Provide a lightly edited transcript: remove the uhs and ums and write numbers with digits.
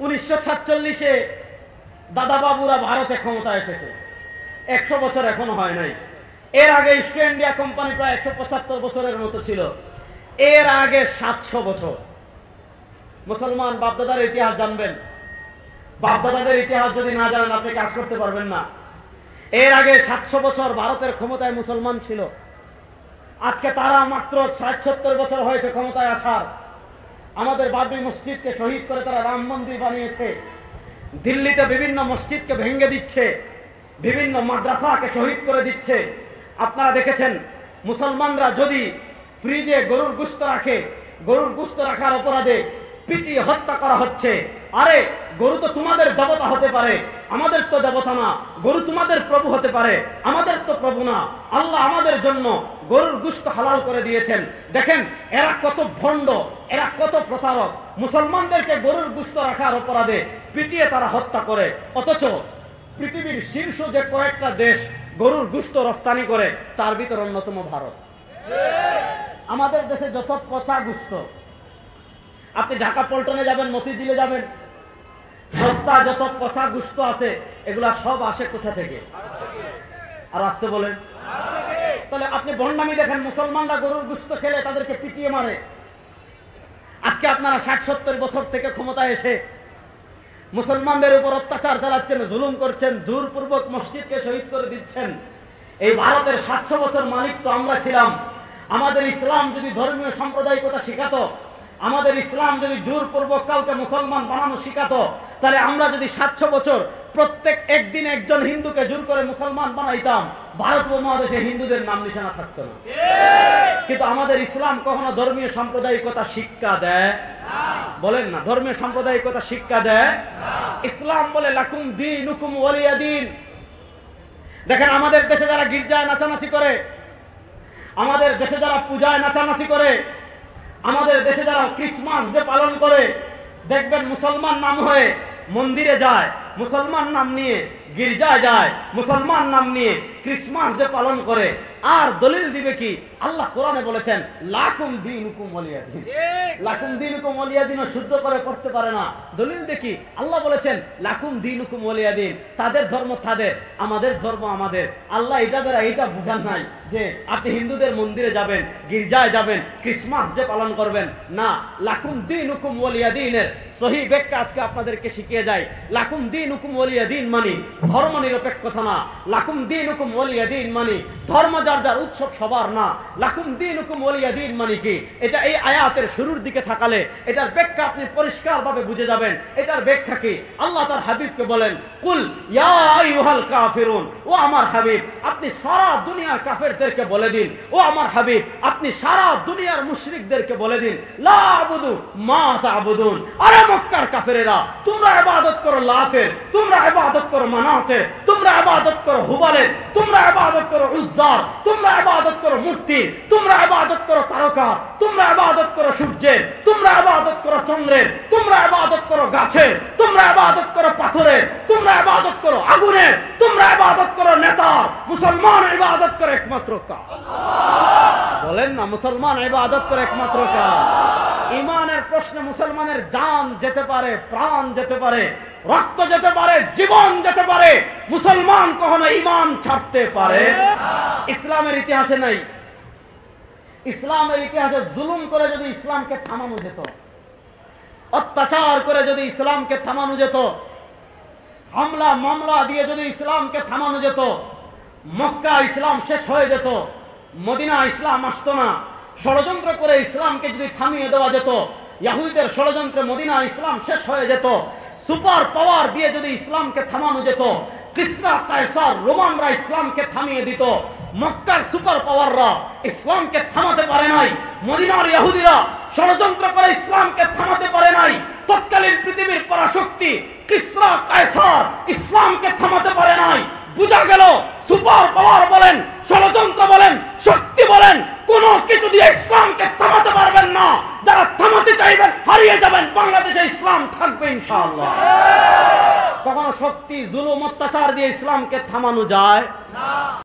1947-এ দাদা বাবুরা ভারতে ক্ষমতা এসেছে, 100 বছর এখনো হয় নাই। এর আগে ইস্ট ইন্ডিয়া কোম্পানি প্রায় 175 বছরের মতো ছিল। এর আগে 700 বছর। মুসলমান বাপদাদার ইতিহাস জানবেন। বাপদাদাদের ইতিহাস যদি না জানেন আপনি কাজ করতে পারবেন না। এর আগে 700 বছর ভারতের ক্ষমতায় মুসলমান ছিল। আজকে তারা মাত্র 60-70 বছর হয়েছে ক্ষমতায় আসার। আমাদের বাবরি মসজিদকে শহীদ করে তারা রাম মন্দির বানিয়েছে। দিল্লিতে বিভিন্ন মসজিদকে ভেঙে দিচ্ছে, বিভিন্ন মাদ্রাসাকে শহীদ করে দিচ্ছে। আপনারা দেখেছেন মুসলমানরা যদি ফ্রিজে গরুর গোশত রাখে, গরুর গোশত রাখার অপরাধে পিটিয়ে হত্যা করা হচ্ছে। আরে গরু তো তোমাদের দেবতা হতে পারে, আমাদের তো দেবতা না। গরু তোমাদের প্রভু হতে পারে, আমাদের তো প্রভু না। আল্লাহ আমাদের জন্য গরুর গোশত হালাল করে দিয়েছেন। দেখেন এরা কত ভণ্ড, এরা কত প্রতারক। মুসলমানদেরকে গরুর গোশত রাখার অপরাধে পিটিয়ে তারা হত্যা করে, অথচ পৃথিবীর শীর্ষ যে কয়েকটা দেশ গরুর গোশত রপ্তানি করে তার ভিতর অন্যতম ভারত। আমাদের দেশে যত পচা গোশত, আপনি ঢাকা পল্টনে যাবেন, মতিঝিলে যাবেন, সস্তা যত পচা গোশত আছে এগুলা সব আসে কোথা থেকে? আর আসতে বলেন। তাহলে আপনি ভণ্ডামি দেখেন, মুসলমানরা গরুর গোশত খেলে তাদেরকে পিটিয়ে মারে। আজকে আপনারা 60-70 বছর থেকে ক্ষমতায় এসে মুসলমানদের উপর অত্যাচার চালাচ্ছেন, জুলুম করছেন, জোরপূর্বক মসজিদকে শহীদ করে দিচ্ছেন। এই ভারতের 700 বছর মালিক তো আমরা ছিলাম। আমাদের ইসলাম যদি ধর্মীয় সাম্প্রদায়িকতা শিখাতো, আমাদের ইসলাম যদি জোরপূর্বক কাউকে মুসলমান বানানো শিখাতো, তাহলে আমরা যদি 700 বছর প্রত্যেক একদিন একজন হিন্দুকে জোর করে মুসলমান বানাইতাম, ভারত উপমহাদেশে হিন্দুদের নাম নিশানা থাকতো না। কিন্তু আমাদের ইসলাম কখনো ধর্মীয় সাম্প্রদায়িকতা শিক্ষা দেয়? বলেন না, ধর্মীয় সাম্প্রদায়িকতা শিক্ষা দেয়? ইসলাম বলে লাকুম দীনুকুম ওয়ালিয়া দীন। দেখেন আমাদের দেশে যারা গির্জায় নাচানাচি করে, আমাদের দেশে যারা পূজায় নাচানাচি করে, আমাদের দেশে যারা ক্রিসমাস ডে পালন করে, দেখবেন মুসলমান নাম হয়ে মন্দিরে যায়, মুসলমান নাম নিয়ে গির্জায় যায়, মুসলমান নাম নিয়ে ক্রিসমাস ডে পালন করে। আর দলিল দিবে কি? আল্লাহ কোরআনে বলেছেন লাকুম দীনুকুম ওয়ালিয়া দীন। লাকুম দীনুকুম ওয়ালিয়া দীন শুদ্ধ করে পড়তে পারে না। দলিল দেখি আল্লাহ বলেছেন লাকুম দীনুকুম ওয়ালিয়া দীন, তাদের ধর্ম তাদের, আমাদের ধর্ম আমাদের। আল্লাহ এটা দ্বারা এটা বুঝান নাই যে আপনি হিন্দুদের মন্দিরে যাবেন, গির্জায় যাবেন, ক্রিসমাস ডে পালন করবেন না। লাকুম দীনুকুম ওয়ালিয়া দীনের সহি ব্যাখ্যা আজকে আপনাদেরকে শিখিয়ে যায়। লাকুম দীনুকুম ওয়ালিয়া দীন মানে ধর্ম নিরপেক্ষতা না। লাকুম দীনুকুম ওয়ালিয়া দীন মানে ধর্ম যার যার উৎসব সবার না। লাকুম দীনুকুম ওয়ালিয়া দীন মানে কি? এটা এই আয়াতের শুরুর দিকে থাকালে এটার ব্যাখ্যা আপনি পরিষ্কারভাবে বুঝে যাবেন। এটার ব্যাখ্যা কি? আল্লাহ তার হাবিবকে বলেন কুল ইয়া আইয়ুহাল কাফিরুন, ও আমার হাবিব আপনি সারা দুনিয়ার কাফেরদেরকে বলে দিন, ও আমার হাবিব আপনি সারা দুনিয়ার মুশরিকদেরকে বলে দিন লা আবুদু মা তা'বুদুন। আরে মক্কার কাফেরেরা, তোমরা ইবাদত করো লাতের, তোমরা ইবাদত করো মানাতের, তোমরা ইবাদত করো হুবালের, তোমরা ইবাদত করো উজ্জার, তোমরা ইবাদত করো মূর্তির, তোমরা ইবাদত করো তারকা, তোমরা ইবাদত করো সূর্যের, তোমরা ইবাদত করো চন্দ্রের, তোমরা ইবাদত করো গাছের, তোমরা ইবাদত করো পাথরের, তোমরা ইবাদত করো আগুনের, তোমরা ইবাদত করো নেতা। মুসলমান ইবাদত করে একমাত্র কার? বলেন না, মুসলমান ইবাদত করে একমাত্র কার? ঈমানের প্রশ্নে মুসলমানের জান যেতে পারে, প্রাণ যেতে পারে, রক্ত যেতে পারে, জীবন যেতে পারে, মুসলমান কখনো ঈমান ছাড়তে পারে? ইসলামের ইতিহাসে নাই। ইসলামের ইতিহাসে জুলুম করে যদি ইসলামকে থামানো যেত, অত্যাচার করে যদি ইসলামকে থামানো যেত, হামলা মামলা দিয়ে যদি ইসলামকে থামানো যেত, মক্কা ইসলাম শেষ হয়ে যেত, মদিনা ইসলাম আসতো না। ষড়যন্ত্র করে ইসলামকে যদি থামিয়ে দেওয়া যেত, ইহুদিদের ষড়যন্ত্রে মদিনা ইসলাম শেষ হয়ে যেত। সুপার পাওয়ার দিয়ে যদি ইসলামকে থামানো যেত, কিসরা কায়সার রোমানরা ইসলামকে থামিয়ে দিত, মক্কার সুপার পাওয়াররা ইসলামকে থামাতে পারে নাই, মদিনার ইহুদিরা ষড়যন্ত্র করে ইসলামকে থামাতে পারে নাই। তৎকালীন পৃথিবীর পরাশক্তি কিসরা কায়সার ইসলামকে থামাতে পারে নাই। বুঝা গেল সুপার পাওয়ার বলেন, ষড়যন্ত্র বলেন, শক্তি বলেন, কোন কিছু দিয়ে ইসলামকে থামাতে পারবেন না। যারা থামাতে চাইবেন হারিয়ে যাবেন, বাংলাদেশে ইসলাম থাকবে ইনশাআল্লাহ। কখনো শক্তি জুলুম অত্যাচার দিয়ে ইসলামকে থামানো যায় না।